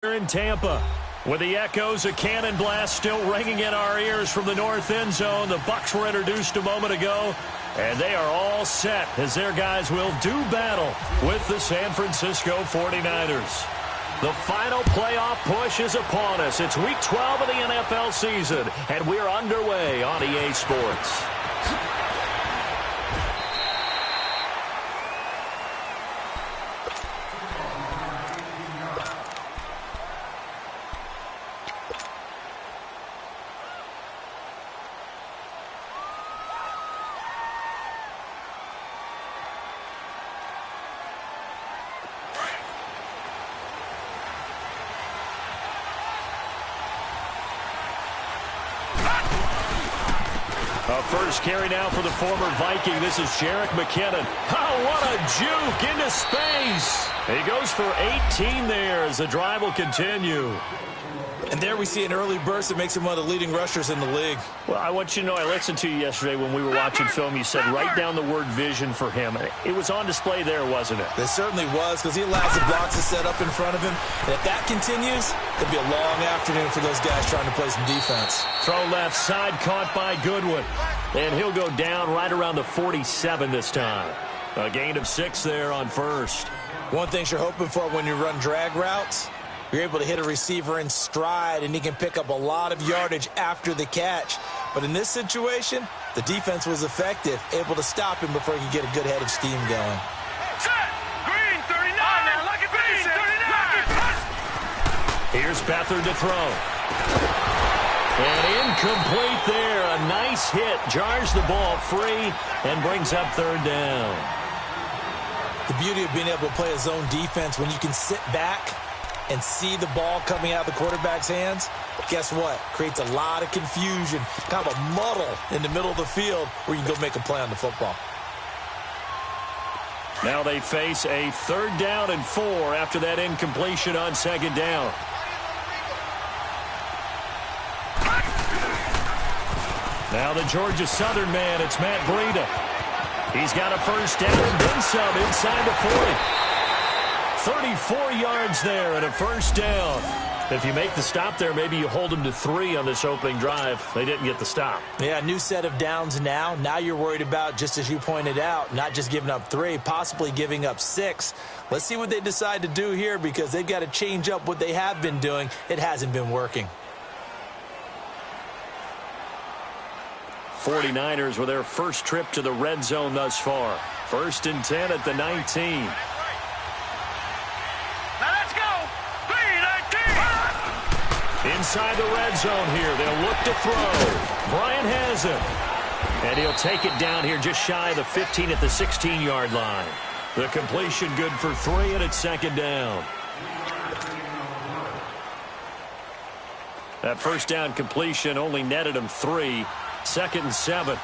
Here in Tampa, with the echoes of cannon blast still ringing in our ears from the north end zone. The Bucs were introduced a moment ago, and they are all set as their guys will do battle with the San Francisco 49ers. The final playoff push is upon us. It's Week 12 of the NFL season, and we're underway on EA Sports. First carry now for the former Viking. This is Jerick McKinnon. Oh, what a juke into space. He goes for 18 there as the drive will continue. And there we see an early burst that makes him one of the leading rushers in the league. Well, I want you to know, I listened to you yesterday when we were watching film. You said write down the word vision for him. It was on display there, wasn't it? It certainly was, because he allows the blocks to set up in front of him. And if that continues, it'll be a long afternoon for those guys trying to play some defense. Throw left side, caught by Goodwin. And he'll go down right around the 47 this time. A gain of 6 there on first. One thing you're hoping for when you run drag routes, you're able to hit a receiver in stride, and he can pick up a lot of yardage after the catch. But in this situation, the defense was effective, able to stop him before he could get a good head of steam going. Set! Green, 39! Now, look at Green, 39! Here's Beathard to throw. And incomplete there. A nice hit. Jars the ball free and brings up third down. The beauty of being able to play a zone defense when you can sit back and see the ball coming out of the quarterback's hands, guess what? Creates a lot of confusion, kind of a muddle in the middle of the field where you can go make a play on the football. Now they face a 3rd down and 4 after that incompletion on 2nd down. Now the Georgia Southern man, it's Matt Breida. He's got a 1st down and then some inside the 40. 34 yards there and a 1st down. If you make the stop there, maybe you hold them to 3 on this opening drive. They didn't get the stop. Yeah, new set of downs now. Now you're worried about, just as you pointed out, not just giving up 3, possibly giving up 6. Let's see what they decide to do here, because they've got to change up what they have been doing. It hasn't been working. 49ers with their first trip to the red zone thus far. 1st and 10 at the 19. Inside the red zone here. They'll look to throw. Bryant has it. And he'll take it down here just shy of the 15 at the 16-yard line. The completion good for 3, and it's 2nd down. That 1st down completion only netted him 3. 2nd and 7.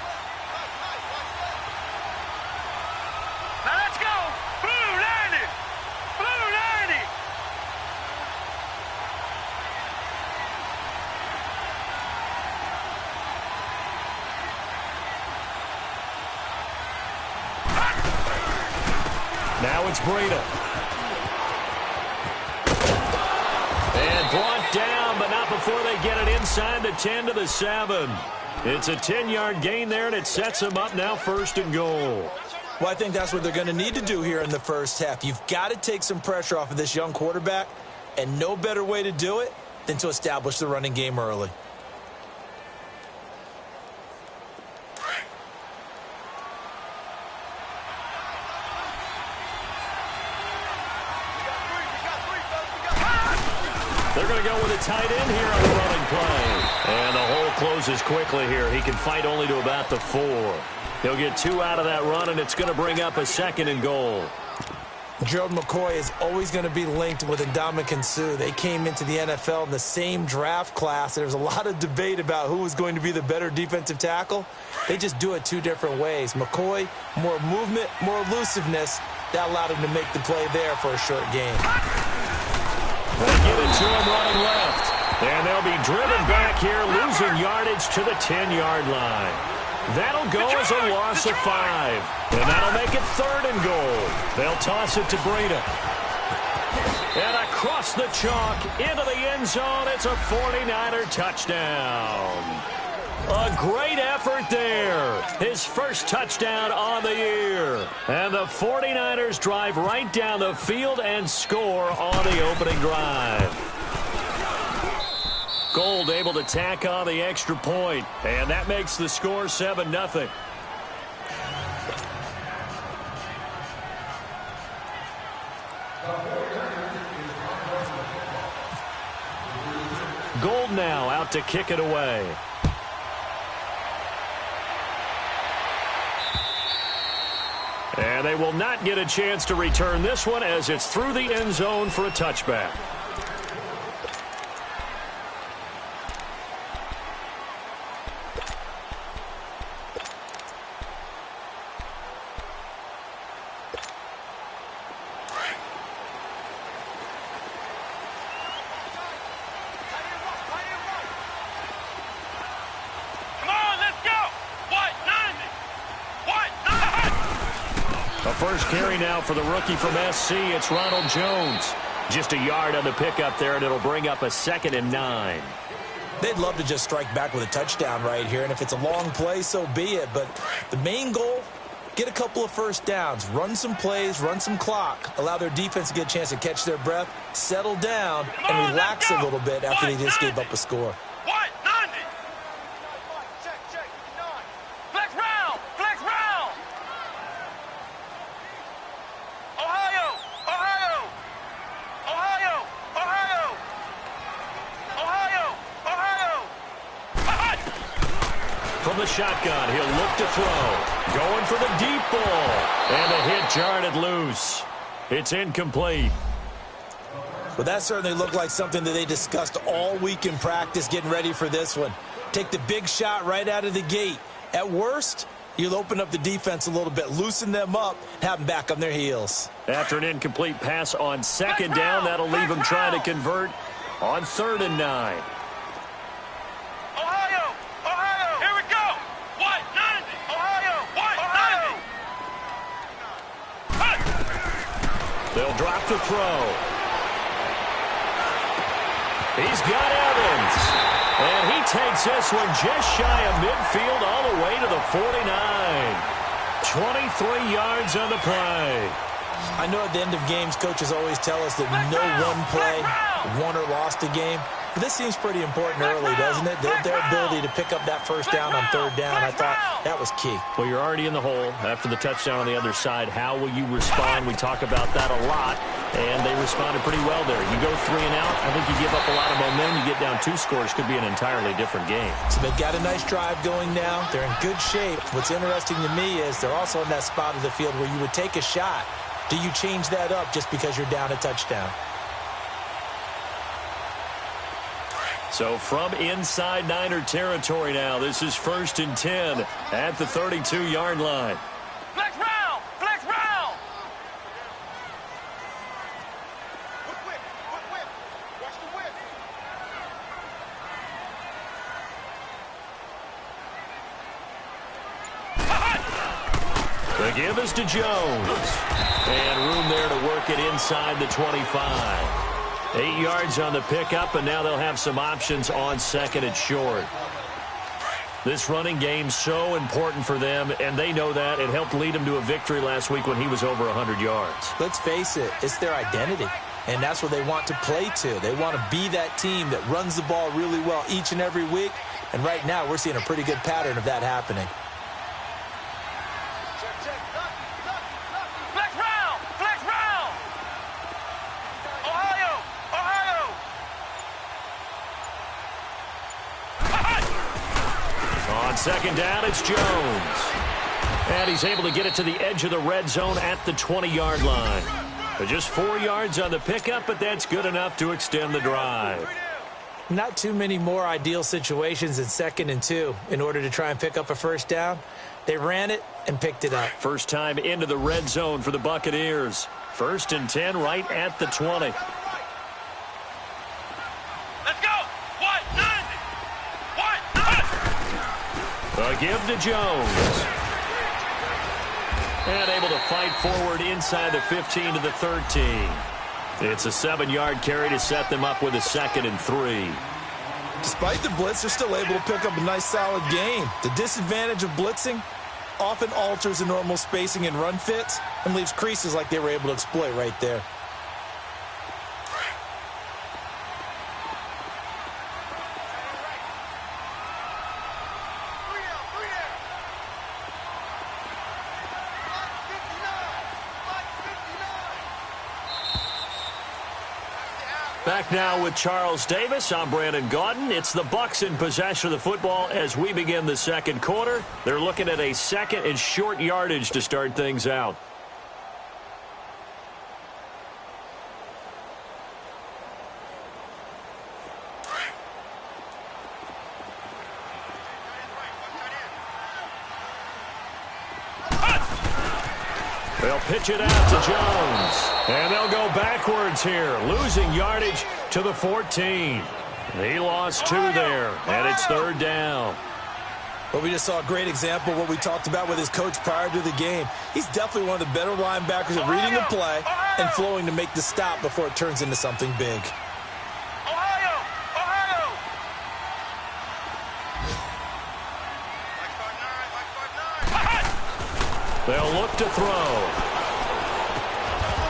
Now it's Breida. And brought down, but not before they get it inside the 10 to the 7. It's a 10-yard gain there, and it sets them up now 1st and goal. Well, I think that's what they're going to need to do here in the first half. You've got to take some pressure off of this young quarterback, and no better way to do it than to establish the running game early. They're going to go with a tight end here on the running play. And the hole closes quickly here. He can fight only to about the 4. He'll get 2 out of that run, and it's going to bring up a 2nd and goal. Gerald McCoy is always going to be linked with Ndamukong Suh. They came into the NFL in the same draft class. There's a lot of debate about who was going to be the better defensive tackle. They just do it 2 different ways. McCoy, more movement, more elusiveness. That allowed him to make the play there for a short gain. They give it to him running left. And they'll be driven back here, losing yardage to the 10-yard line. That'll go as a loss of 5. And that'll make it 3rd and goal. They'll toss it to Breida. And across the chalk into the end zone, it's a 49er touchdown. A great effort there. His first touchdown on the year. And the 49ers drive right down the field and score on the opening drive. Gold able to tack on the extra point, and that makes the score 7-0. Gold now out to kick it away. And they will not get a chance to return this one as it's through the end zone for a touchback. First carry now for the rookie from SC. It's Ronald Jones. Just a yard on the pickup there, and it'll bring up a 2nd and 9. They'd love to just strike back with a touchdown right here, and if it's a long play, so be it. But the main goal, get a couple of first downs, run some plays, run some clock, allow their defense to get a chance to catch their breath, settle down, and relax a little bit after they just gave up a score. From the shotgun, he'll look to throw. Going for the deep ball. And the hit jarred loose. It's incomplete. Well, that certainly looked like something that they discussed all week in practice getting ready for this one. Take the big shot right out of the gate. At worst, you'll open up the defense a little bit, loosen them up, have them back on their heels. After an incomplete pass on 2nd down, that'll leave them trying to convert on 3rd and 9. They'll drop the throw. He's got Evans. And he takes this one just shy of midfield all the way to the 49. 23 yards on the play. I know at the end of games, coaches always tell us that no one play won or lost a game. But this seems pretty important early, doesn't it? Their ability to pick up that first down on 3rd down, I thought that was key. Well, you're already in the hole after the touchdown on the other side. How will you respond? We talk about that a lot, and they responded pretty well there. You go 3 and out, I think you give up a lot of momentum. You get down 2 scores, could be an entirely different game. So they've got a nice drive going now. They're in good shape. What's interesting to me is they're also in that spot of the field where you would take a shot. Do you change that up just because you're down a touchdown? So from inside Niner territory now, this is 1st and 10 at the 32-yard line. Flex round! Flex round! Whip. Watch the whip. The give is to Jones. And room there to work it inside the 25. 8 yards on the pickup, and now they'll have some options on 2nd and short. This running game so important for them, and they know that. It helped lead them to a victory last week when he was over 100 yards. Let's face it, it's their identity, and that's what they want to play to. They want to be that team that runs the ball really well each and every week, and right now we're seeing a pretty good pattern of that happening. On 2nd down, it's Jones. And he's able to get it to the edge of the red zone at the 20-yard line. But just 4 yards on the pickup, but that's good enough to extend the drive. Not too many more ideal situations in 2nd and 2 in order to try and pick up a first down. They ran it and picked it up. First time into the red zone for the Buccaneers. 1st and 10 right at the 20. A give to Jones. And able to fight forward inside the 15 to the 13. It's a 7-yard carry to set them up with a 2nd and 3. Despite the blitz, they're still able to pick up a nice, solid gain. The disadvantage of blitzing often alters the normal spacing and run fits and leaves creases like they were able to exploit right there. Back now with Charles Davis. I'm Brandon Gaudin. It's the Bucs in possession of the football as we begin the second quarter. They're looking at a 2nd and short yardage to start things out. They'll pitch it out to Jones. And they'll go backwards here, losing yardage to the 14. He lost 2 there, and it's 3rd down. But we just saw a great example of what we talked about with his coach prior to the game. He's definitely one of the better linebackers at reading the play and flowing to make the stop before it turns into something big. They'll look to throw.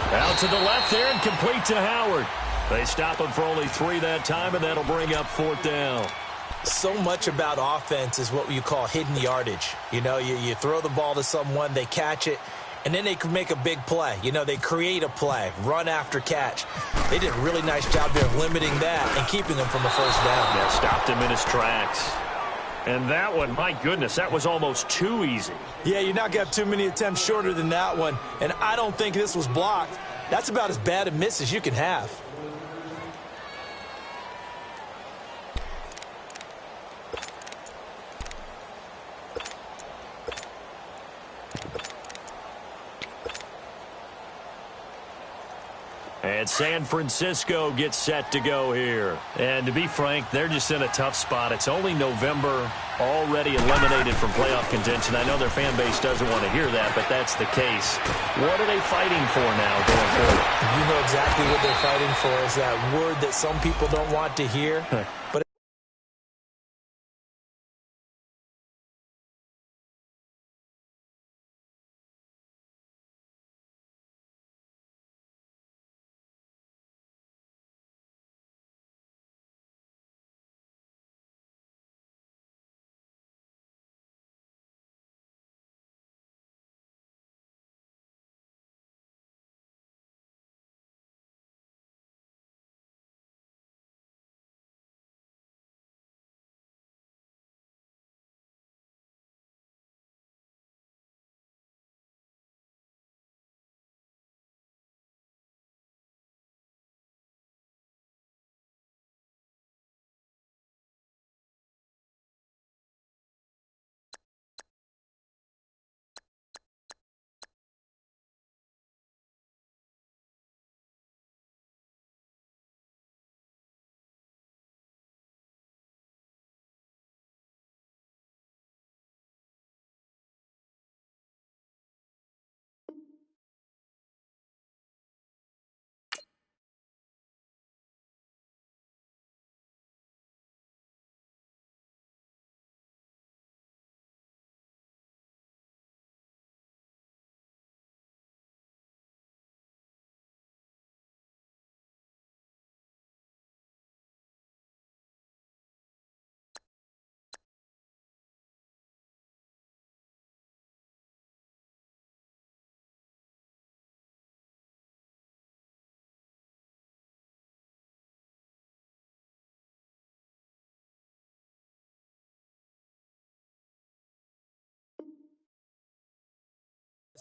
Out to the left there and complete to Howard. They stop him for only 3 that time, and that'll bring up 4th down. So much about offense is what you call hidden yardage. You know, you throw the ball to someone, they catch it, and then they can make a big play. You know, they create a play, run after catch. They did a really nice job there of limiting that and keeping him from a 1st down. Yeah, stopped him in his tracks. And that one, my goodness, that was almost too easy. Yeah, you're not going to have too many attempts shorter than that one. And I don't think this was blocked. That's about as bad a miss as you can have. And San Francisco gets set to go here. And to be frank, they're just in a tough spot. It's only November, already eliminated from playoff contention. I know their fan base doesn't want to hear that, but that's the case. What are they fighting for now going forward? You know exactly what they're fighting for is that word that some people don't want to hear. But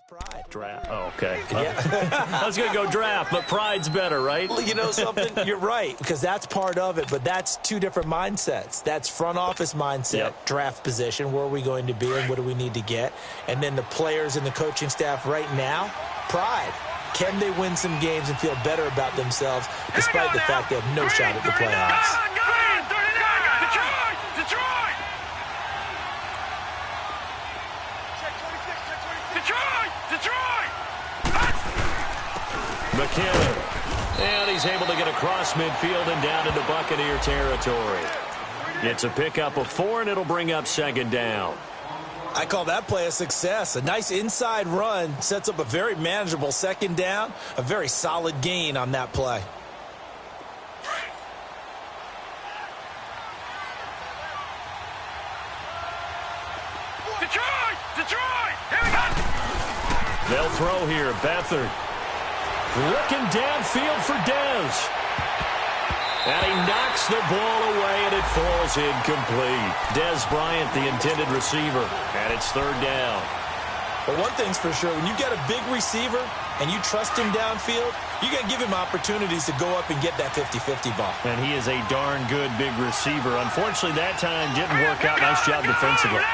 pride. Draft. Oh, okay. Yeah. I was going to go draft, but pride's better, right? Well, you know something? You're right, because that's part of it, but that's 2 different mindsets. That's front office mindset, draft position, where are we going to be and what do we need to get? And then the players and the coaching staff right now, pride. Can they win some games and feel better about themselves despite the fact they have no shot at the playoffs? McKinnon And he's able to get across midfield and down into Buccaneer territory. It's a pickup of 4, and it'll bring up second down. I call that play a success. A nice inside run sets up a very manageable second down. A very solid gain on that play. Detroit! Detroit! Here we go! They'll throw here. Beathard looking downfield for Dez. And he knocks the ball away, and it falls incomplete. Dez Bryant, the intended receiver, and it's third down. But one thing's for sure, when you get a big receiver and you trust him downfield, you're going to give him opportunities to go up and get that 50-50 ball. And he is a darn good big receiver. Unfortunately, that time didn't work out. Nice job defensively.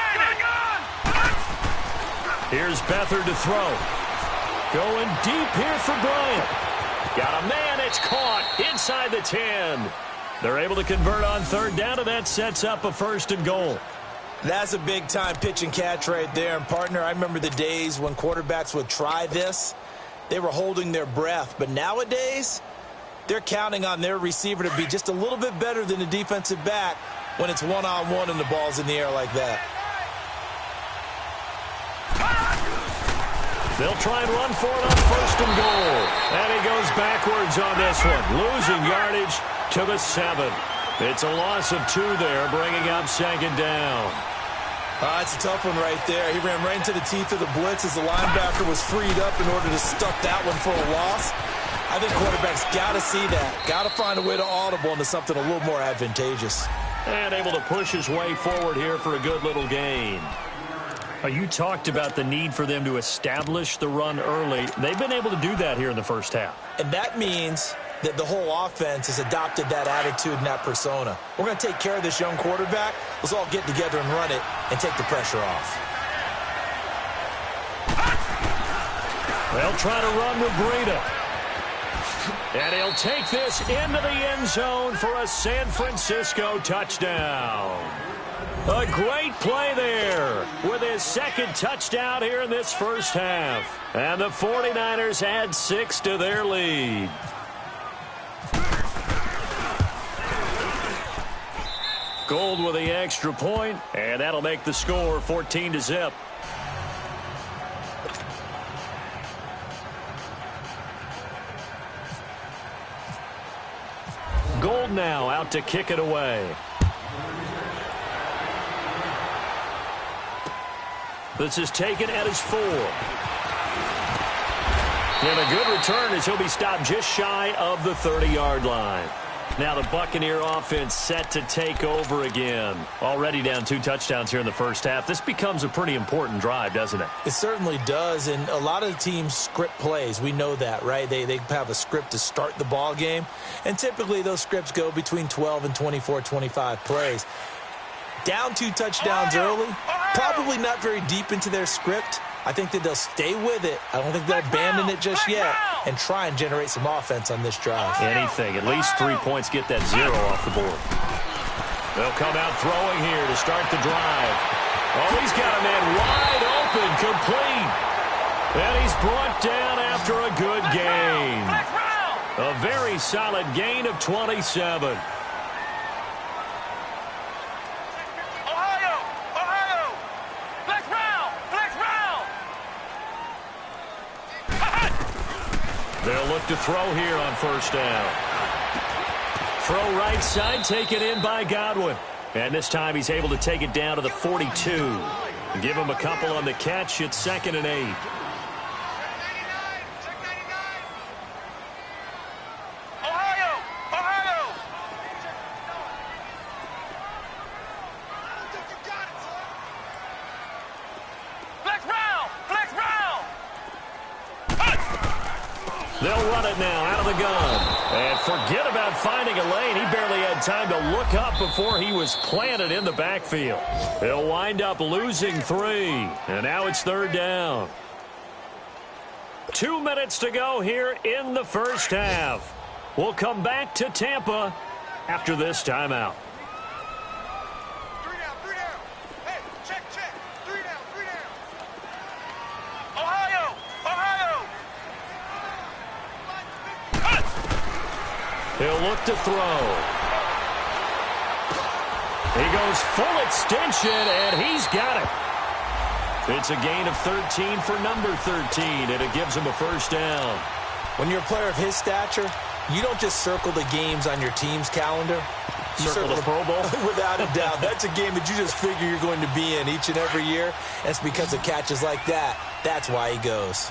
Here's Beathard to throw. Going deep here for Bryant. Got a man, it's caught inside the 10. They're able to convert on third down, and that sets up a 1st and goal. That's a big-time pitch and catch right there. And, partner, I remember the days when quarterbacks would try this. They were holding their breath. But nowadays, they're counting on their receiver to be just a little bit better than the defensive back when it's one-on-one and the ball's in the air like that. They'll try and run for it on 1st and goal. And he goes backwards on this one, losing yardage to the 7. It's a loss of 2 there, bringing up second down. It's a tough one right there. He ran right into the teeth of the blitz as the linebacker was freed up in order to stuff that one for a loss. I think quarterbacks got to see that. Got to find a way to audible into something a little more advantageous. And able to push his way forward here for a good little gain. You talked about the need for them to establish the run early. They've been able to do that here in the first half. And that means that the whole offense has adopted that attitude and that persona. We're going to take care of this young quarterback. Let's all get together and run it and take the pressure off. They'll try to run with Breida. And he'll take this into the end zone for a San Francisco touchdown. A great play there with his 2nd touchdown here in this first half. And the 49ers add 6 to their lead. Gold with the extra point, and that'll make the score 14-0. Gold now out to kick it away. This is taken at his 4. And a good return as he'll be stopped just shy of the 30-yard line. Now the Buccaneer offense set to take over again. Already down 2 touchdowns here in the first half. This becomes a pretty important drive, doesn't it? It certainly does, and a lot of teams script plays. We know that, right? They have a script to start the ball game, and typically those scripts go between 12 and 24, 25 plays. Down 2 touchdowns early, probably not very deep into their script. I think that they'll stay with it. I don't think they'll abandon it just yet and try and generate some offense on this drive. Anything. At least 3 points get that 0 off the board. They'll come out throwing here to start the drive. Oh, he's got a man wide open, complete. And he's brought down after a good gain. A very solid gain of 27. They'll look to throw here on 1st down. Throw right side, taken in by Godwin. And this time he's able to take it down to the 42. Give him a couple on the catch. It's 2nd and 8. They'll run it now out of the gun. And forget about finding a lane. He barely had time to look up before he was planted in the backfield. He'll wind up losing 3. And now it's 3rd down. 2 minutes to go here in the first half. We'll come back to Tampa after this timeout. He'll look to throw. He goes full extension, and he's got it. It's a gain of 13 for number 13, and it gives him a first down. When you're a player of his stature, you don't just circle the games on your team's calendar. You circle the Pro Bowl? Without a doubt. That's a game that you just figure you're going to be in each and every year. That's because of catches like that. That's why he goes.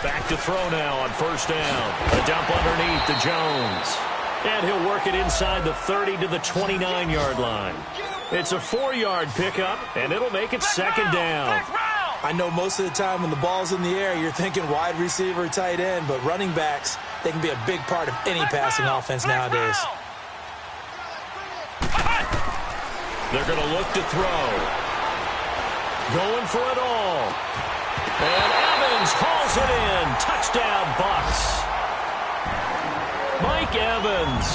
Back to throw now on first down. A dump underneath to Jones. And he'll work it inside the 30 to the 29-yard line. It's a 4-yard pickup, and it'll make it second down. I know most of the time when the ball's in the air, you're thinking wide receiver, tight end, but running backs, they can be a big part of any passing offense nowadays. They're going to look to throw. Going for it all. And Evans hauls it in. Touchdown, Bucks. Mike Evans,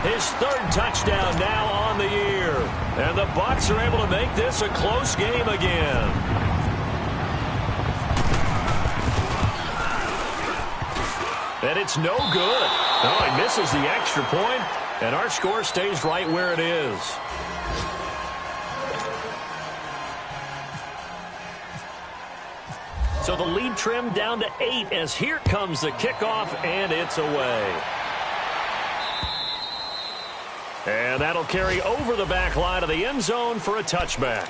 his third touchdown now on the year. And the Bucks are able to make this a close game again. And it's no good. Oh, he misses the extra point, and our score stays right where it is. So the lead trimmed down to 8 as here comes the kickoff, and it's away. And that'll carry over the back line of the end zone for a touchback.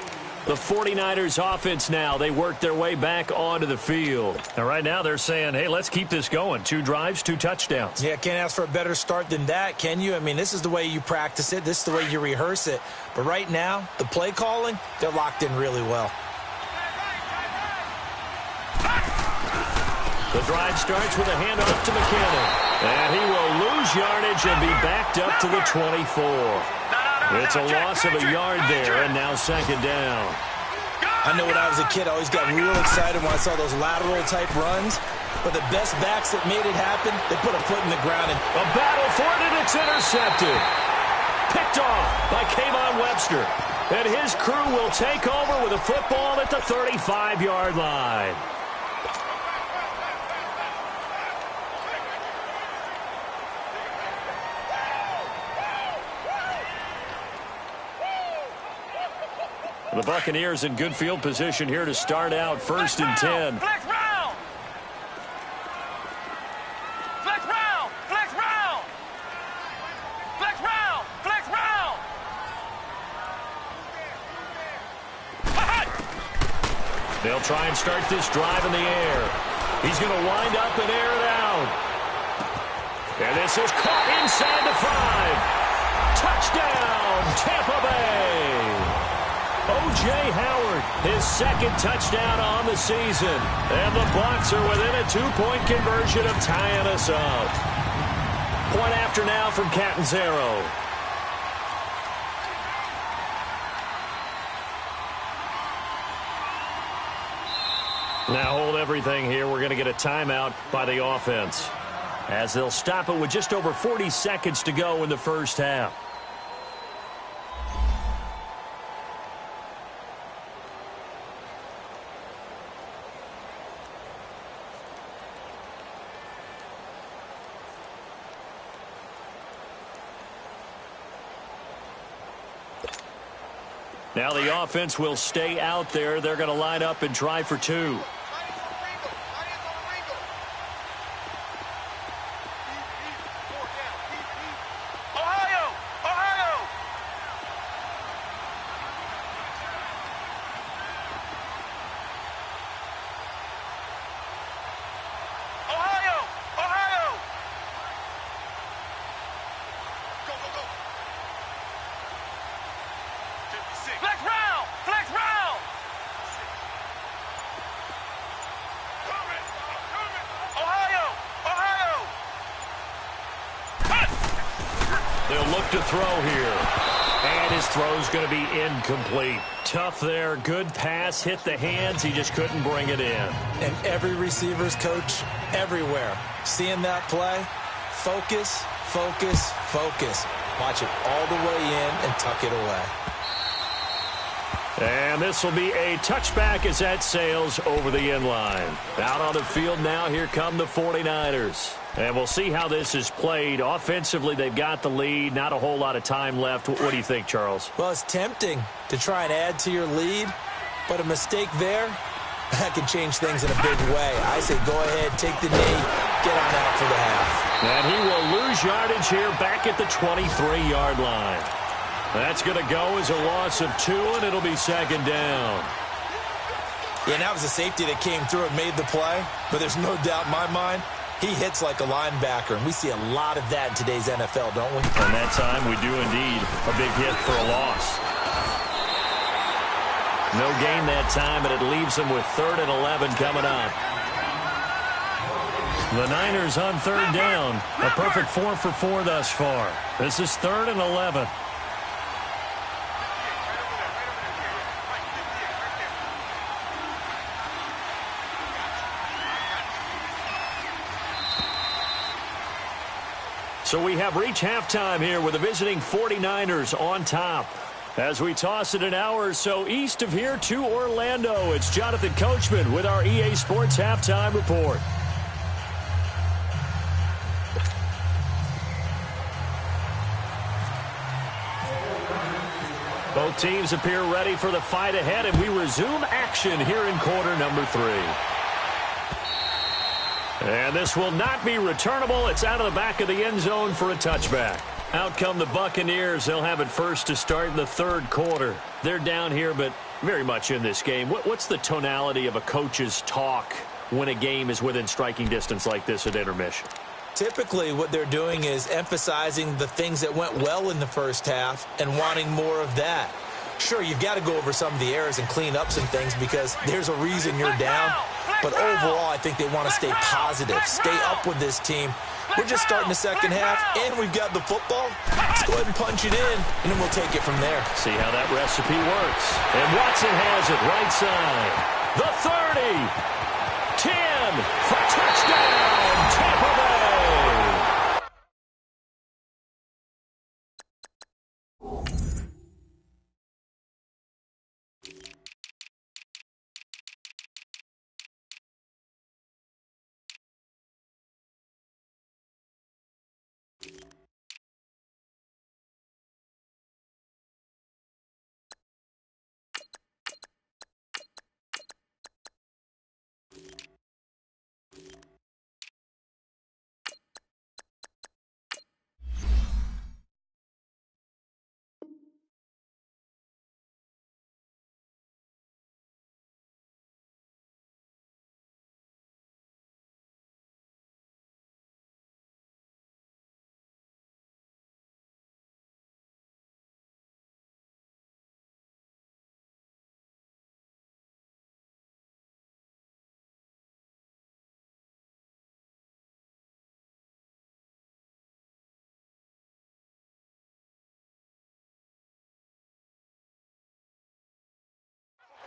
The 49ers offense now, they work their way back onto the field. And right now they're saying, hey, let's keep this going. 2 drives, 2 touchdowns. Yeah, can't ask for a better start than that, can you? I mean, this is the way you practice it. This is the way you rehearse it. But right now, the play calling, they're locked in really well. The drive starts with a handoff to McKinnon. And he will lose yardage and be backed up to the 24. It's a loss of a yard there, and now second down. I know when I was a kid, I always got real excited when I saw those lateral-type runs. But the best backs that made it happen, they put a foot in the ground. And a battle for it, and it's intercepted. Picked off by Kayvon Webster. And his crew will take over with a football at the 35-yard line. The Buccaneers in good field position here to start out first and 10. Flex round! Flex round! Flex round! Flex round! Flex round! They'll try and start this drive in the air. He's going to wind up and air it out. And this is caught inside the 5. Touchdown, Tampa Bay. O.J. Howard, his second touchdown on the season. And the Bucs are within a 2-point conversion of tying us up. Point after now from Catanzaro. Now hold everything here. We're going to get a timeout by the offense, as they'll stop it with just over 40 seconds to go in the first half. Now the offense will stay out there. They're going to line up and try for 2. They'll look to throw here. And his throw's going to be incomplete. Tough there. Good pass. Hit the hands. He just couldn't bring it in. And every receiver's coach everywhere, seeing that play, focus, focus, focus. Watch it all the way in and tuck it away. And this will be a touchback as that sails over the end line. Out on the field now, here come the 49ers. And we'll see how this is played. Offensively, they've got the lead. Not a whole lot of time left. What do you think, Charles? Well, it's tempting to try and add to your lead, but a mistake there, that can change things in a big way. I say go ahead, take the knee, get on out for the half. And he will lose yardage here back at the 23-yard line. That's going to go as a loss of 2, and it'll be second down. Yeah, and that was a safety that came through and made the play, but there's no doubt in my mind, he hits like a linebacker, and we see a lot of that in today's NFL, don't we? And that time, we do indeed. A big hit for a loss. No gain that time, and it leaves them with 3rd and 11 coming up. The Niners on 3rd down. A perfect 4 for 4 thus far. This is 3rd and 11. So we have reached halftime here with the visiting 49ers on top. As we toss it an hour or so east of here to Orlando, it's Jonathan Coachman with our EA Sports Halftime Report. Both teams appear ready for the fight ahead, and we resume action here in quarter number 3. And this will not be returnable. It's out of the back of the end zone for a touchback. Out come the Buccaneers. They'll have it first to start in the 3rd quarter. They're down here, but very much in this game. What's the tonality of a coach's talk when a game is within striking distance like this at intermission? Typically, what they're doing is emphasizing the things that went well in the first half and wanting more of that. Sure, you've got to go over some of the errors and clean up some things because there's a reason you're down. But overall, I think they want to stay positive, stay up with this team. We're just starting the second half, and we've got the football. Let's go ahead and punch it in, and then we'll take it from there. See how that recipe works. And Watson has it right side. The 30. 10 for touchdown, Tampa Bay.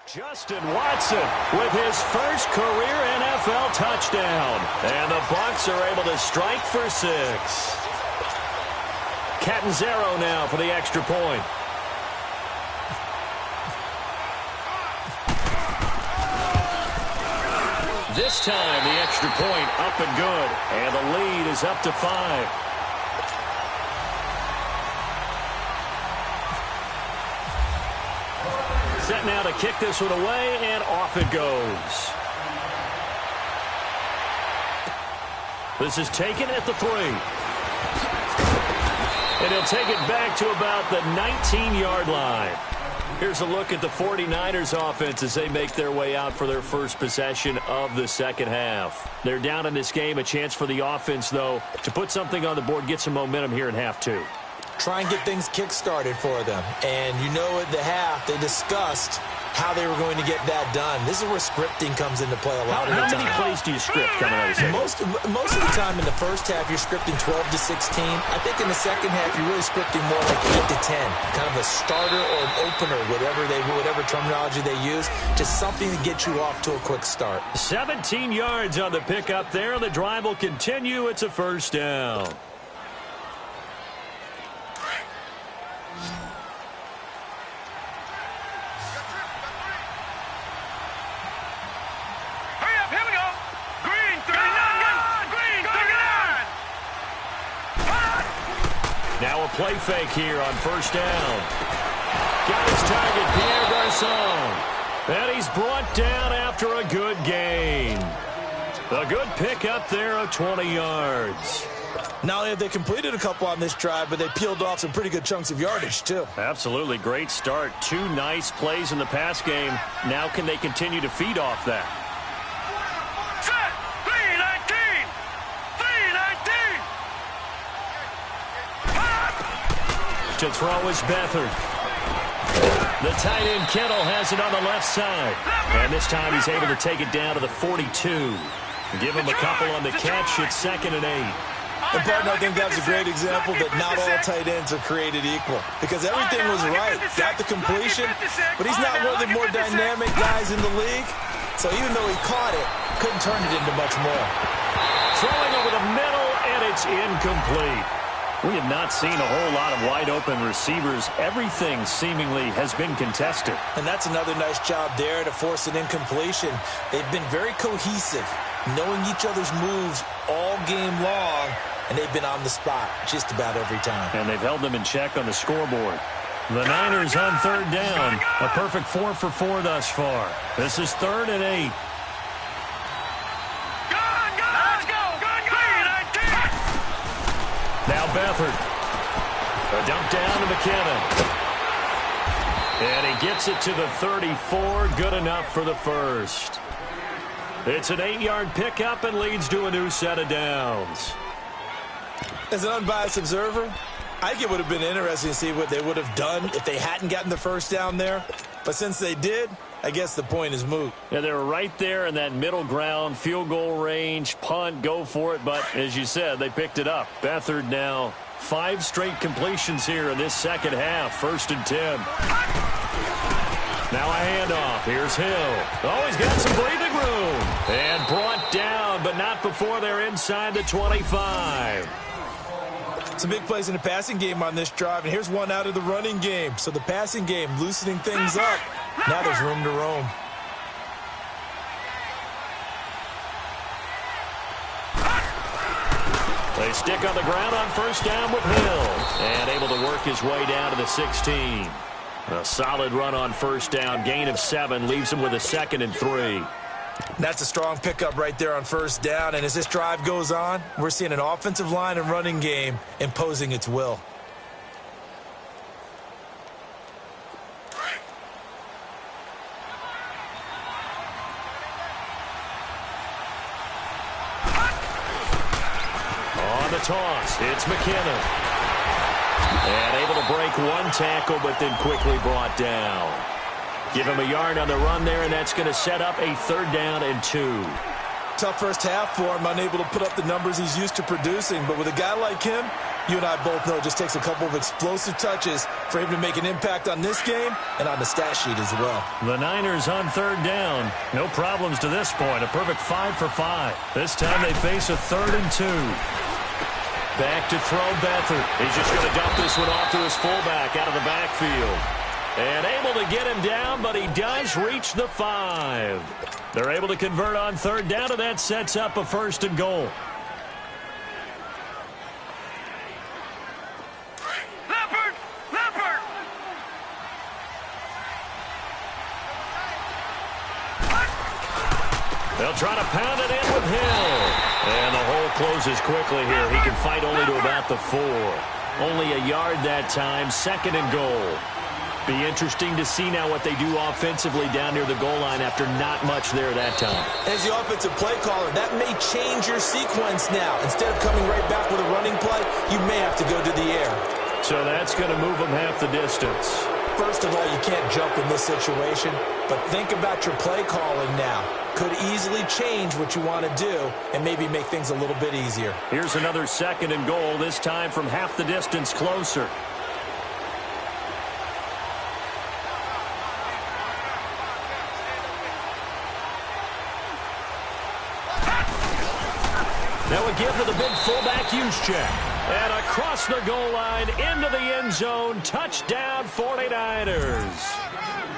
Justin Watson with his first career NFL touchdown. And the Bucs are able to strike for 6. Catanzaro now for the extra point. This time the extra point up and good. And the lead is up to 5. Set now to kick this one away, and off it goes. This is taken at the 3. And he'll take it back to about the 19-yard line. Here's a look at the 49ers offense as they make their way out for their first possession of the second half. They're down in this game. A chance for the offense, though, to put something on the board, get some momentum here in half 2. Try and get things kick-started for them. And you know at the half, they discussed how they were going to get that done. This is where scripting comes into play a lot of the time. How many plays do you script coming out of the second? Most of the time in the first half, you're scripting 12 to 16. I think in the second half, you're really scripting more like 8 to 10. Kind of a starter or an opener, whatever terminology they use. Just something to get you off to a quick start. 17 yards on the pickup there. The drive will continue. It's a first down. a play fake here on first down. Got his target, Pierre Garçon. And he's brought down after a good gain. A good pickup there of 20 yards. Not only have they completed a couple on this drive, but they peeled off some pretty good chunks of yardage, too. Absolutely great start. 2 nice plays in the pass game. Now can they continue to feed off that? Set. 3-19. 3-19. To throw is Beathard. The tight end Kittle has it on the left side. And this time he's able to take it down to the 42. Give him a couple on the catch. It's 2nd and 8. And, partner, I think that's a great example that not all tight ends are created equal. Because everything was right. Got the completion, but he's not one of the more dynamic guys in the league. So even though he caught it, couldn't turn it into much more. Throwing over the middle, and it's incomplete. We have not seen a whole lot of wide-open receivers. Everything seemingly has been contested. And that's another nice job there to force an incompletion. They've been very cohesive, knowing each other's moves all game long, and they've been on the spot just about every time. And they've held them in check on the scoreboard. The Niners on 3rd down. A perfect 4 for 4 thus far. This is 3rd and 8. Now Beathard. A dump down to McKinnon. And he gets it to the 34. Good enough for the first. It's an 8-yard pickup and leads to a new set of downs. As an unbiased observer, I think it would have been interesting to see what they would have done if they hadn't gotten the first down there. But since they did, I guess the point is moot. Yeah, they were right there in that middle ground, field goal range, punt, go for it. But as you said, they picked it up. Beathard now 5 straight completions here in this second half. 1st and 10. Now a handoff. Here's Hill. Oh, he's got some breathing room. And brought down, but not before they're inside the 25. Some big plays in the passing game on this drive, and here's one out of the running game. So the passing game loosening things up. Now there's room to roam. They stick on the ground on first down with Hill. And able to work his way down to the 16. A solid run on first down. Gain of 7 leaves him with a 2nd and 3. That's a strong pickup right there on first down. And as this drive goes on, we're seeing an offensive line and running game imposing its will. On the toss, it's McKinnon. And able to break 1 tackle, but then quickly brought down. Give him a yard on the run there, and that's going to set up a 3rd down and 2. Tough first half for him, unable to put up the numbers he's used to producing. But with a guy like him, you and I both know it just takes a couple of explosive touches for him to make an impact on this game and on the stat sheet as well. The Niners on 3rd down. No problems to this point. A perfect 5 for 5. This time they face a 3rd and 2. Back to throw Beathard. He's just going to dump this one off to his fullback out of the backfield. And able to get him down, but he does reach the 5. They're able to convert on 3rd down, and that sets up a 1st and goal. Leopard! They'll try to pound it in with Hill. And the hole closes quickly here. He can fight only to about the 4. Only a yard that time. 2nd and goal. Be interesting to see now what they do offensively down near the goal line after not much there that time. As the offensive play caller, that may change your sequence now. Instead of coming right back with a running play, you may have to go to the air. So that's going to move them half the distance. First of all, you can't jump in this situation, but think about your play calling now. Could easily change what you want to do and maybe make things a little bit easier. Here's another 2nd and goal, this time from half the distance closer. Now a give to the big fullback Juszczyk. And across the goal line into the end zone. Touchdown 49ers.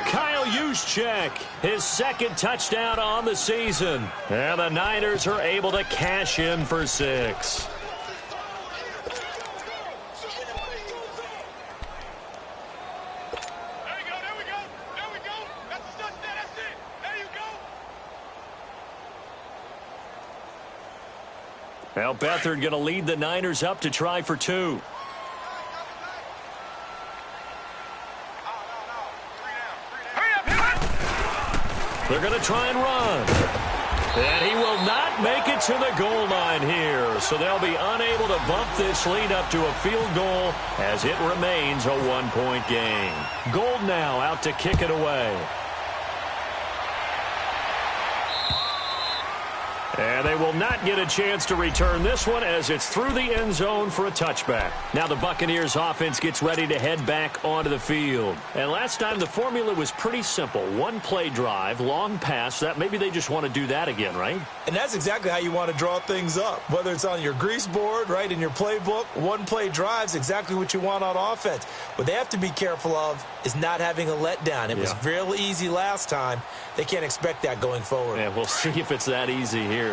Kyle Juszczyk, his 2nd touchdown on the season. And the Niners are able to cash in for 6. Now Beathard going to lead the Niners up to try for 2. They're going to try and run. And he will not make it to the goal line here. So they'll be unable to bump this lead up to a field goal as it remains a 1-point game. Gold now out to kick it away. And they will not get a chance to return this one as it's through the end zone for a touchback. Now the Buccaneers offense gets ready to head back onto the field. And last time the formula was pretty simple. One play drive, long pass. That maybe they just want to do that again, right? And that's exactly how you want to draw things up. Whether it's on your grease board, right, in your playbook, one play drive's exactly what you want on offense. What they have to be careful of is not having a letdown. It was real easy last time. They can't expect that going forward. Yeah, we'll see if it's that easy here.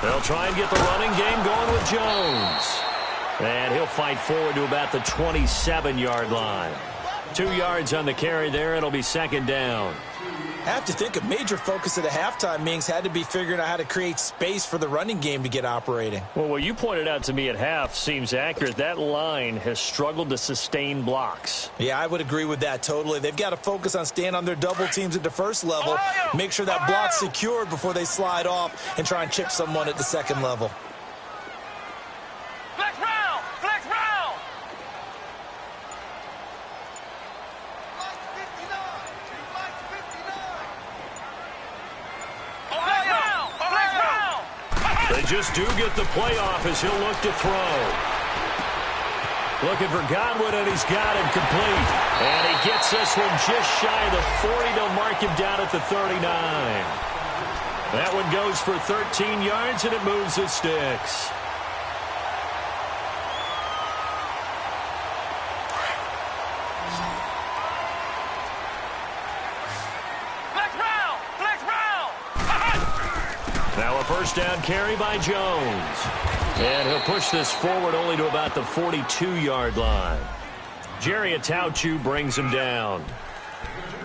They'll try and get the running game going with Jones. And he'll fight forward to about the 27-yard line. 2 yards on the carry there. It'll be second down. I have to think a major focus of the halftime meetings had to be figuring out how to create space for the running game to get operating. Well, what you pointed out to me at half seems accurate. That line has struggled to sustain blocks. Yeah, I would agree with that totally. They've got to focus on staying on their double teams at the first level, make sure that block's secured before they slide off and try and chip someone at the second level. Flex round! Flex round! They just do get the playoff as he'll look to throw. Looking for Godwin, and he's got him complete. And he gets this one just shy of the 40. They'll mark him down at the 39. That one goes for 13 yards, and it moves the sticks. Now a first down carry by Jones. And he'll push this forward only to about the 42-yard line. Jerry Atauchu brings him down.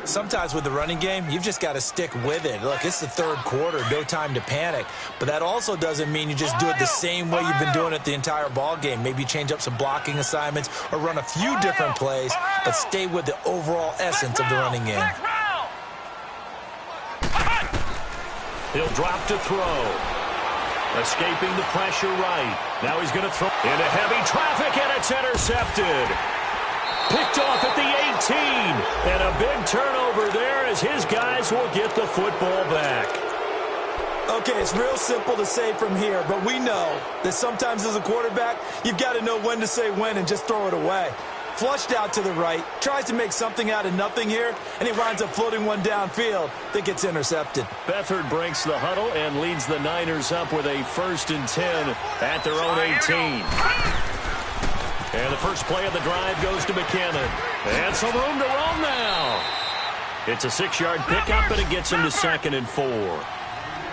Sometimes with the running game, you've just got to stick with it. Look, it's the third quarter, no time to panic. But that also doesn't mean you just do it the same way you've been doing it the entire ball game. Maybe change up some blocking assignments or run a few different plays, but stay with the overall essence of the running game. He'll drop to throw. Escaping the pressure right. Now he's going to throw into heavy traffic, and it's intercepted. Picked off at the 18. And a big turnover there as his guys will get the football back. Okay, it's real simple to say from here, but we know that sometimes as a quarterback, you've got to know when to say when and just throw it away. Flushed out to the right, tries to make something out of nothing here, and he winds up floating one downfield that gets intercepted. Beathard breaks the huddle and leads the Niners up with a 1st and 10 at their own 18. And the first play of the drive goes to McKinnon. And some room to roam now. It's a 6-yard pickup, and it gets him to 2nd and 4.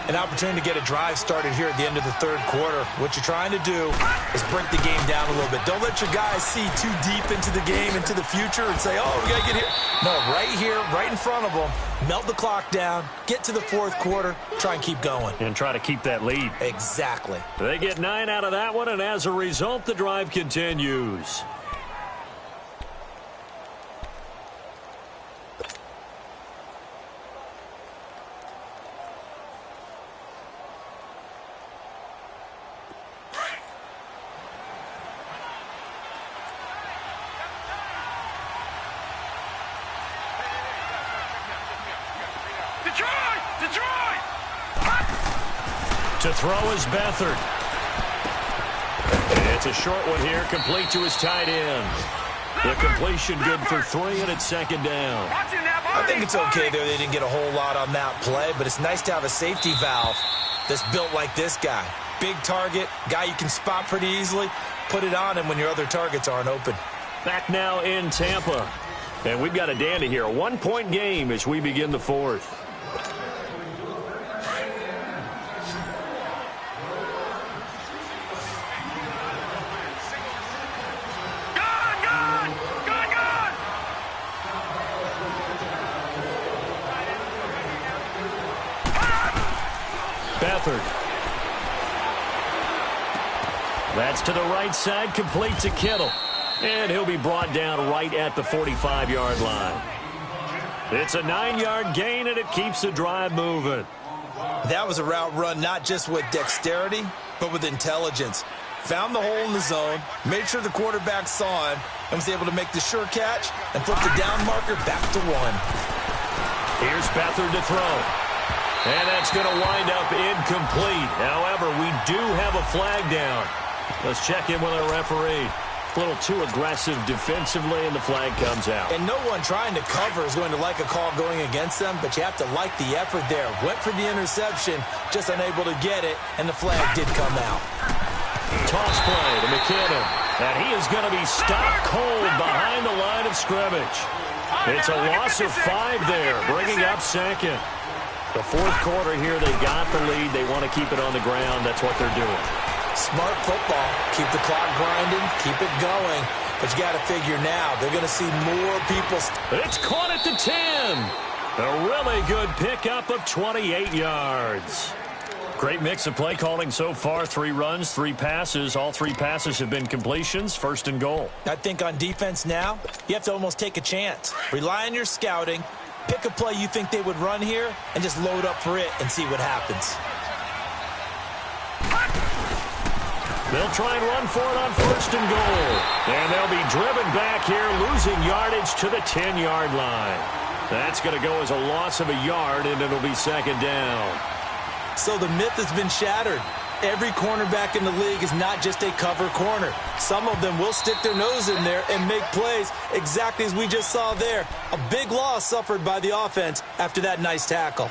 An opportunity to get a drive started here at the end of the third quarter. What you're trying to do is break the game down a little bit. Don't let your guys see too deep into the game, into the future, and say, oh, we got to get here. No, right here, right in front of them. Melt the clock down, get to the fourth quarter, try and keep going. And try to keep that lead. Exactly. They get 9 out of that one, and as a result, the drive continues. To throw is Beathard. It's a short one here, complete to his tight end. The completion good for 3, and it's 2nd down. I think it's okay there. They didn't get a whole lot on that play, but it's nice to have a safety valve that's built like this guy. Big target, guy you can spot pretty easily. Put it on him when your other targets aren't open. Back now in Tampa. And we've got a dandy here. A 1-point game as we begin the fourth. Beathard. That's to the right side, complete to Kittle. And he'll be brought down right at the 45-yard line. It's a 9-yard gain, and it keeps the drive moving. That was a route run not just with dexterity, but with intelligence. Found the hole in the zone, made sure the quarterback saw him, and was able to make the sure catch and flip the down marker back to 1. Here's Beathard to throw. And that's going to wind up incomplete. However, we do have a flag down. Let's check in with our referee. A little too aggressive defensively, and the flag comes out. And no one trying to cover is going to like a call going against them, but you have to like the effort there. Went for the interception, just unable to get it, and the flag did come out. Toss play to McKinnon. And he is going to be stopped cold behind the line of scrimmage. It's a loss of 5 there, bringing up second. The fourth quarter here, they got the lead. They want to keep it on the ground. That's what they're doing. Smart football. Keep the clock grinding, keep it going. But you got to figure now, they're going to see more people. It's caught at the 10. A really good pickup of 28 yards. Great mix of play calling so far. 3 runs, 3 passes. All 3 passes have been completions. 1st and goal. I think on defense now, you have to almost take a chance. Rely on your scouting. Pick a play you think they would run here and just load up for it and see what happens. They'll try and run for it on 1st and goal. And they'll be driven back here, losing yardage to the 10-yard line. That's going to go as a loss of a yard, and it'll be 2nd down. So the myth has been shattered. Every cornerback in the league is not just a cover corner. Some of them will stick their nose in there and make plays exactly as we just saw there. A big loss suffered by the offense after that nice tackle.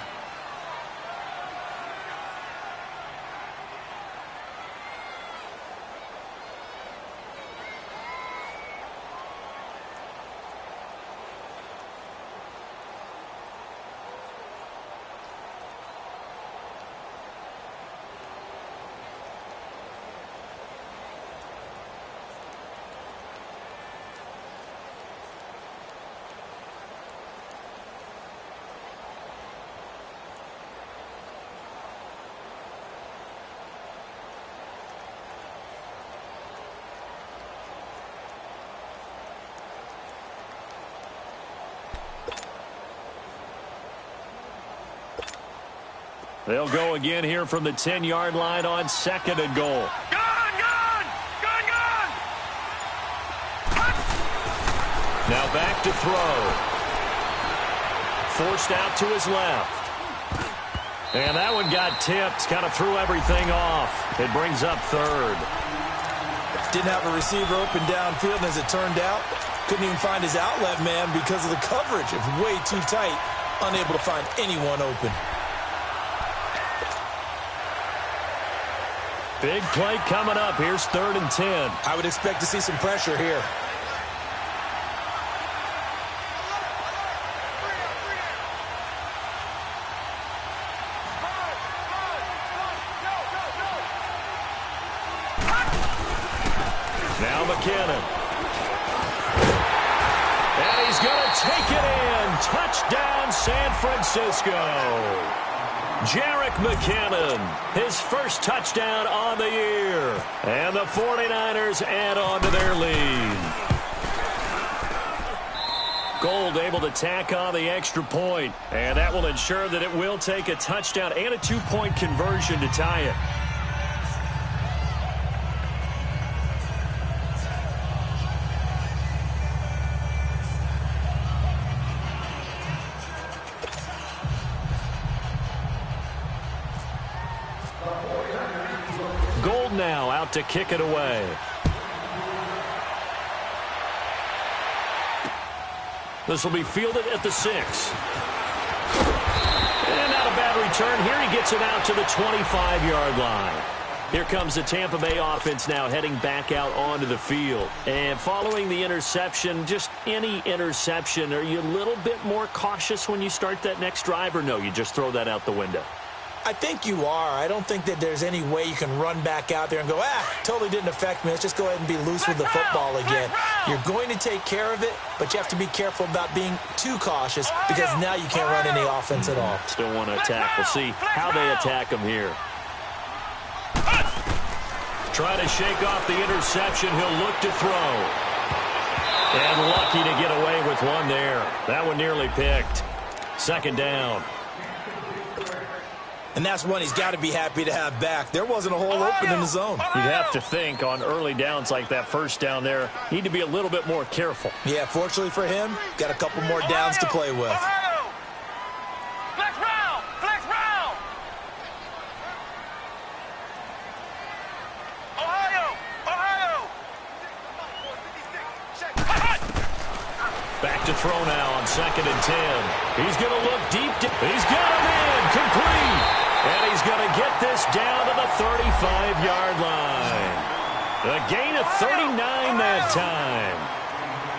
They'll go again here from the 10-yard line on 2nd and goal. Gone! Now back to throw. Forced out to his left. And that one got tipped. Kind of threw everything off. It brings up 3rd. Didn't have a receiver open downfield, and as it turned out, couldn't even find his outlet man because of the coverage. It was way too tight. Unable to find anyone open. Big play coming up. Here's 3rd and 10. I would expect to see some pressure here. Now McKinnon. And he's going to take it in. Touchdown, San Francisco. Jerick McKinnon, his first touchdown on the year. And the 49ers add on to their lead. Gold able to tack on the extra point. And that will ensure that it will take a touchdown and a 2-point conversion to tie it. Now out to kick it away. This will be fielded at the 6. And not a bad return here. He gets it out to the 25-yard line. Here comes the Tampa Bay offense now heading back out onto the field. And following the interception, just any interception, are you a little bit more cautious when you start that next drive, or no, you just throw that out the window? I think you are. I don't think that there's any way you can run back out there and go, totally didn't affect me. Let's just go ahead and be loose with the football again. You're going to take care of it, but you have to be careful about being too cautious because now you can't run any offense at all. Still want to attack. We'll see how they attack them here. Trying to shake off the interception. He'll look to throw. And lucky to get away with one there. That one nearly picked. Second down. And that's one he's got to be happy to have back. There wasn't a hole open in the zone. You'd have to think on early downs like that first down there, need to be a little bit more careful. Yeah, fortunately for him, got a couple more downs to play with. Flex round! Flex round! Ohio! Back to throw now on 2nd and 10. He's going to look deep. He's got him in. Complete. And he's going to get this down to the 35-yard line. A gain of 39 that time.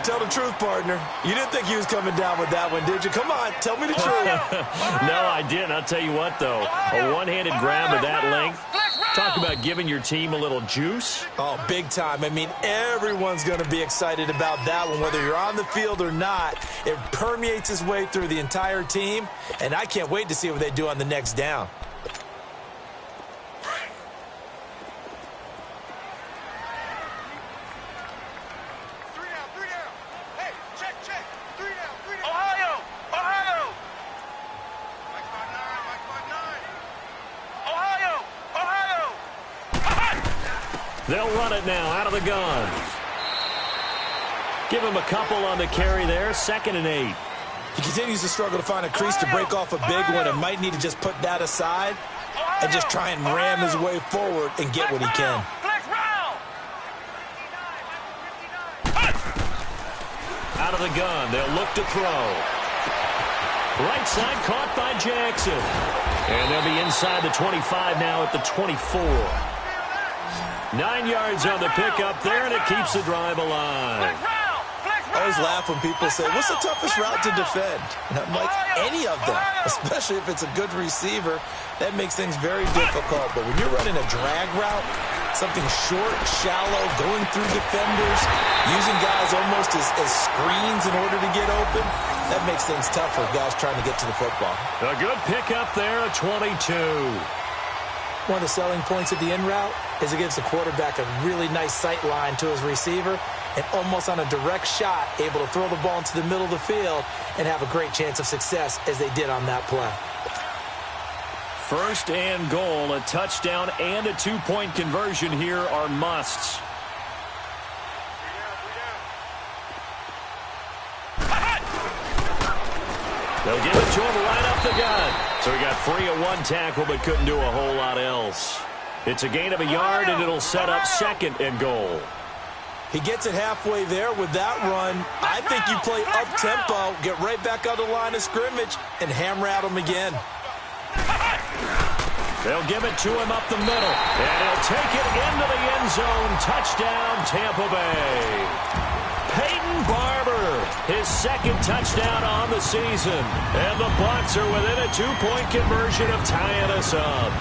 Tell the truth, partner. You didn't think he was coming down with that one, did you? Come on, tell me the truth. No, I didn't. I'll tell you what, though. A one-handed grab of that length. Talk about giving your team a little juice. Oh, big time. I mean, everyone's going to be excited about that one, whether you're on the field or not. It permeates its way through the entire team, and I can't wait to see what they do on the next down. They'll run it now out of the gun. Give him a couple on the carry there. 2nd and 8. He continues to struggle to find a crease to break off a big one and might need to just put that aside and just try and ram his way forward and get what he can. Out of the gun. They'll look to throw. Right side caught by Jackson. And they'll be inside the 25 now at the 24. 9 yards on the pickup there, and it keeps the drive alive. I always laugh when people say, what's the toughest route to defend? And I'm like, any of them, especially if it's a good receiver. That makes things very difficult. But when you're running a drag route, something short, shallow, going through defenders, using guys almost as screens in order to get open, that makes things tough for guys trying to get to the football. A good pickup there at 22. One of the selling points of the in route is it gives the quarterback a really nice sight line to his receiver and almost on a direct shot able to throw the ball into the middle of the field and have a great chance of success as they did on that play. 1st and goal, a touchdown and a 2-point conversion here are musts. They'll give it to him right up the gut. So he got free of one tackle but couldn't do a whole lot else. It's a gain of a yard, and it'll set up 2nd and goal. He gets it halfway there with that run. I think you play up-tempo, get right back on the line of scrimmage, and hammer at him again. They'll give it to him up the middle, and he'll take it into the end zone. Touchdown, Tampa Bay. Peyton Barber, his 2nd touchdown on the season. And the Bucs are within a 2-point conversion of tying us up.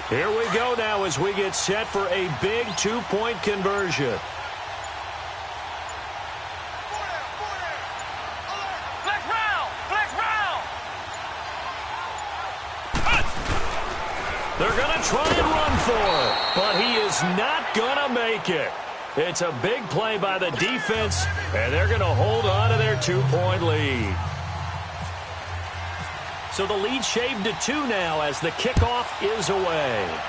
Here we go now as we get set for a big 2-point conversion. They're going to try and run for it, but he is not going to make it. It's a big play by the defense, and they're going to hold on to their 2-point lead. So the lead shaved to 2 now as the kickoff is away.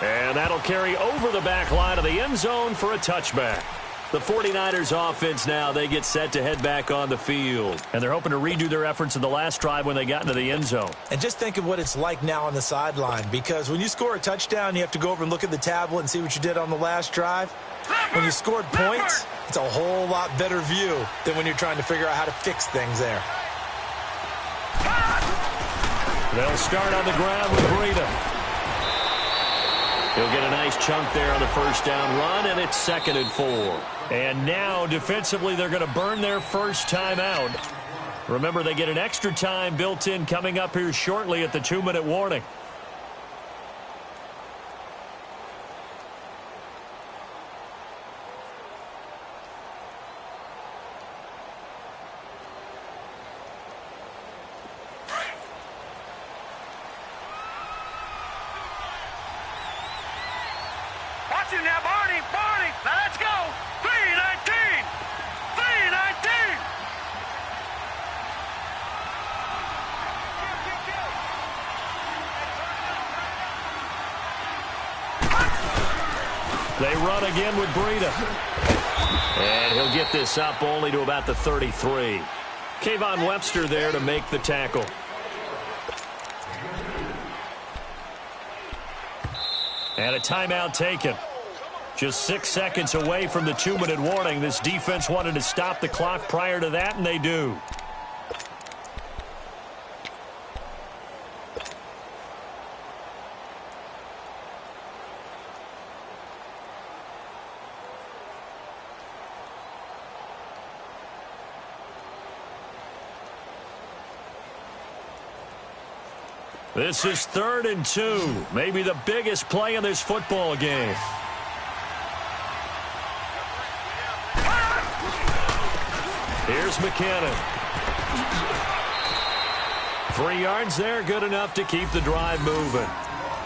And that'll carry over the back line of the end zone for a touchback. The 49ers offense now, they get set to head back on the field. And they're hoping to redo their efforts in the last drive when they got into the end zone. And just think of what it's like now on the sideline, because when you score a touchdown, you have to go over and look at the tablet and see what you did on the last drive. When you scored points, it's a whole lot better view than when you're trying to figure out how to fix things there. They'll start on the ground with Breida. He'll get a nice chunk there on the first down run, and it's 2nd and 4. And now, defensively, they're going to burn their first time out. Remember, they get an extra time built in coming up here shortly at the 2-minute warning. got you now, Barney. Barney. Now let's go. 319. 319. They run again with Breida. And he'll get this up only to about the 33. Kayvon Webster there to make the tackle. And a timeout taken. Just 6 seconds away from the 2-minute warning. This defense wanted to stop the clock prior to that, and they do. This is 3rd and 2. Maybe the biggest play in this football game. Here's McKinnon. 3 yards there, good enough to keep the drive moving.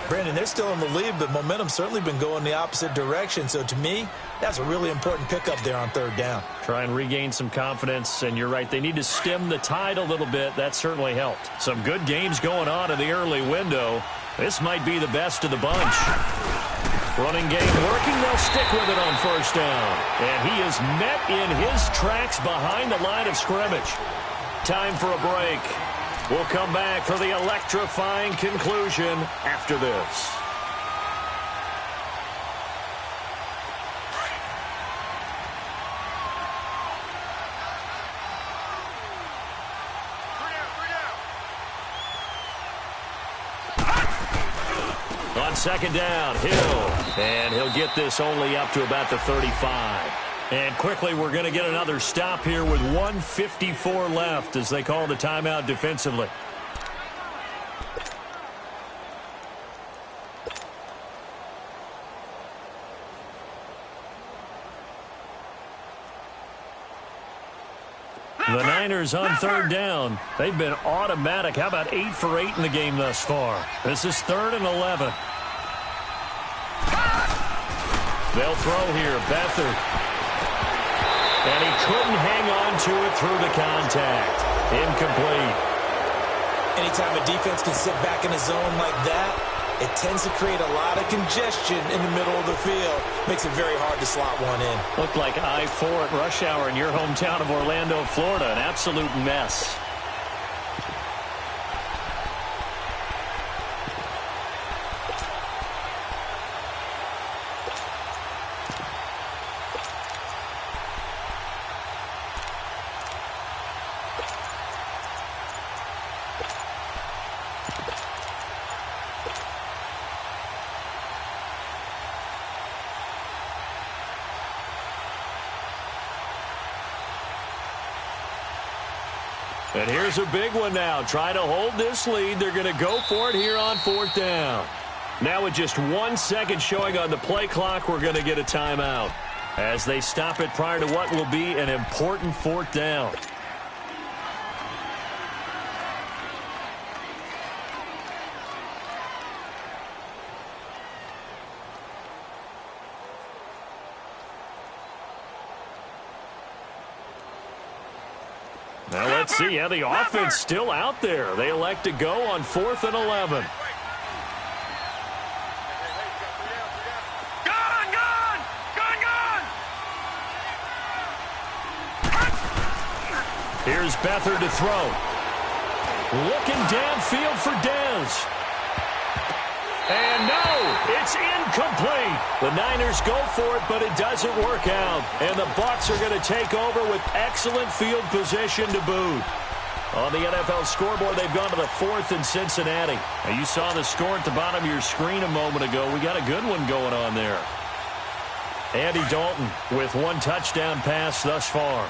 Brandon, they're still in the lead, but momentum's certainly been going the opposite direction. So to me, that's a really important pickup there on 3rd down. Try and regain some confidence, and you're right, they need to stem the tide a little bit. That certainly helped. Some good games going on in the early window. This might be the best of the bunch. Running game working, they'll stick with it on 1st down. And he is met in his tracks behind the line of scrimmage. Time for a break. We'll come back for the electrifying conclusion after this. On 2nd down, Hill. And he'll get this only up to about the 35. And quickly, we're going to get another stop here with 1:54 left as they call the timeout defensively. The Niners on 3rd down. They've been automatic. How about 8 for 8 in the game thus far? This is 3rd and 11. They'll throw here. Beathard. And he couldn't hang on to it through the contact. Incomplete. Anytime a defense can sit back in a zone like that, it tends to create a lot of congestion in the middle of the field. Makes it very hard to slot one in. Looked like I-4 at rush hour in your hometown of Orlando, Florida. An absolute mess. And here's a big one now. Trying to hold this lead. They're going to go for it here on 4th down. Now with just 1 second showing on the play clock, we're going to get a timeout as they stop it prior to what will be an important 4th down. Now let's see. Yeah, the offense still out there. They elect to go on 4th and 11. Gone, gone, gone, gone. Here's Beathard to throw. Looking downfield for Dez. And no, it's incomplete. The Niners go for it, but it doesn't work out. And the Bucs are going to take over with excellent field position to boot. On the NFL scoreboard, they've gone to the 4th in Cincinnati. Now, you saw the score at the bottom of your screen a moment ago. We got a good one going on there. Andy Dalton with 1 touchdown pass thus far.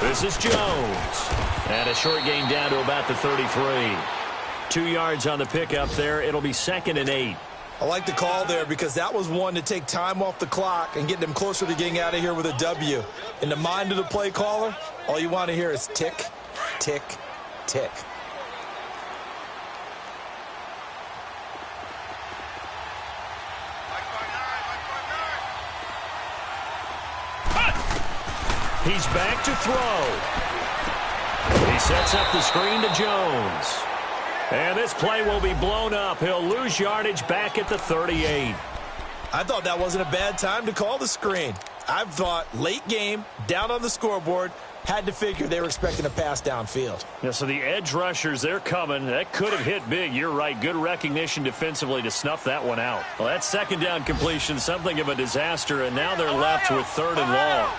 This is Jones. And a short gain down to about the 33. 2 yards on the pickup there. It'll be 2nd and 8. I like the call there because that was one to take time off the clock and get them closer to getting out of here with a W. In the mind of the play caller, all you want to hear is tick, tick, tick. He's back to throw. He sets up the screen to Jones. And this play will be blown up. He'll lose yardage back at the 38. I thought that wasn't a bad time to call the screen. I thought late game, down on the scoreboard, had to figure they were expecting a pass downfield. Yeah, so the edge rushers, they're coming. That could have hit big. You're right. Good recognition defensively to snuff that one out. Well, that second down completion, something of a disaster, and now they're left with 3rd and long.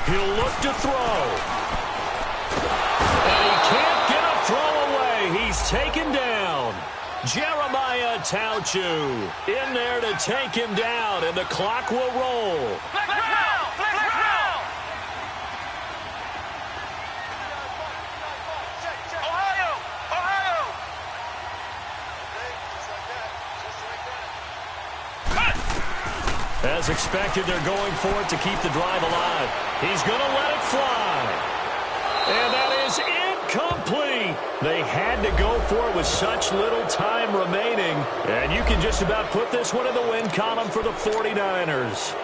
He'll look to throw. And he can't get a throw away. He's taken down. Jeremiah Tauchu in there to take him down, and the clock will roll. As expected, they're going for it to keep the drive alive. He's going to let it fly. And that is incomplete. They had to go for it with such little time remaining. And you can just about put this one in the win column for the 49ers.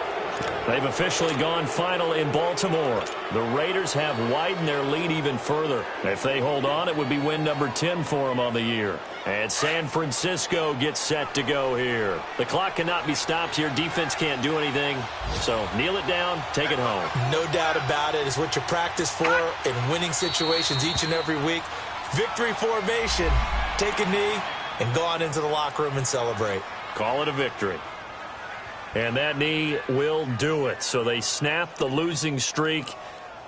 They've officially gone final in Baltimore. The Raiders have widened their lead even further. If they hold on, it would be win number 10 for them on the year. And San Francisco gets set to go here. The clock cannot be stopped here. Defense can't do anything. So kneel it down, take it home. No doubt about it. It's what you practice for in winning situations each and every week. Victory formation. Take a knee and go on into the locker room and celebrate. Call it a victory. And that knee will do it. So they snap the losing streak.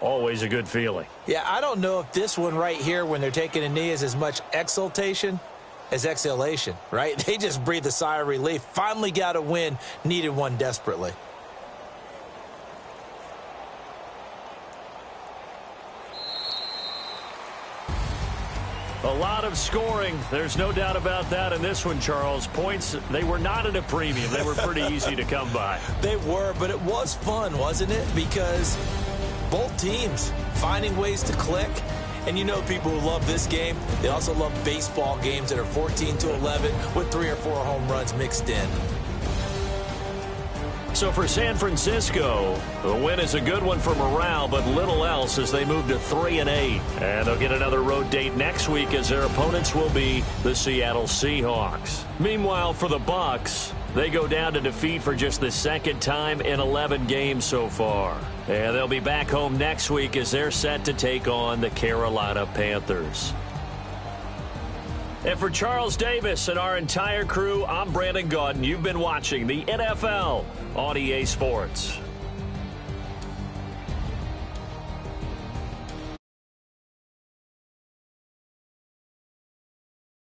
Always a good feeling. Yeah, I don't know if this one right here when they're taking a knee is as much exultation as exhalation, right? They just breathe a sigh of relief. Finally got a win. Needed one desperately. A lot of scoring. There's no doubt about that in this one, Charles. Points, they were not at a premium. They were pretty easy to come by. They were, but it was fun, wasn't it? Because both teams finding ways to click. And you know people who love this game, they also love baseball games that are 14-11 with 3 or 4 home runs mixed in. So for San Francisco, the win is a good one for morale, but little else as they move to 3-8. And they'll get another road date next week as their opponents will be the Seattle Seahawks. Meanwhile, for the Bucs, they go down to defeat for just the second time in 11 games so far. And they'll be back home next week as they're set to take on the Carolina Panthers. And for Charles Davis and our entire crew, I'm Brandon Gaudin. You've been watching the NFL on EA Sports.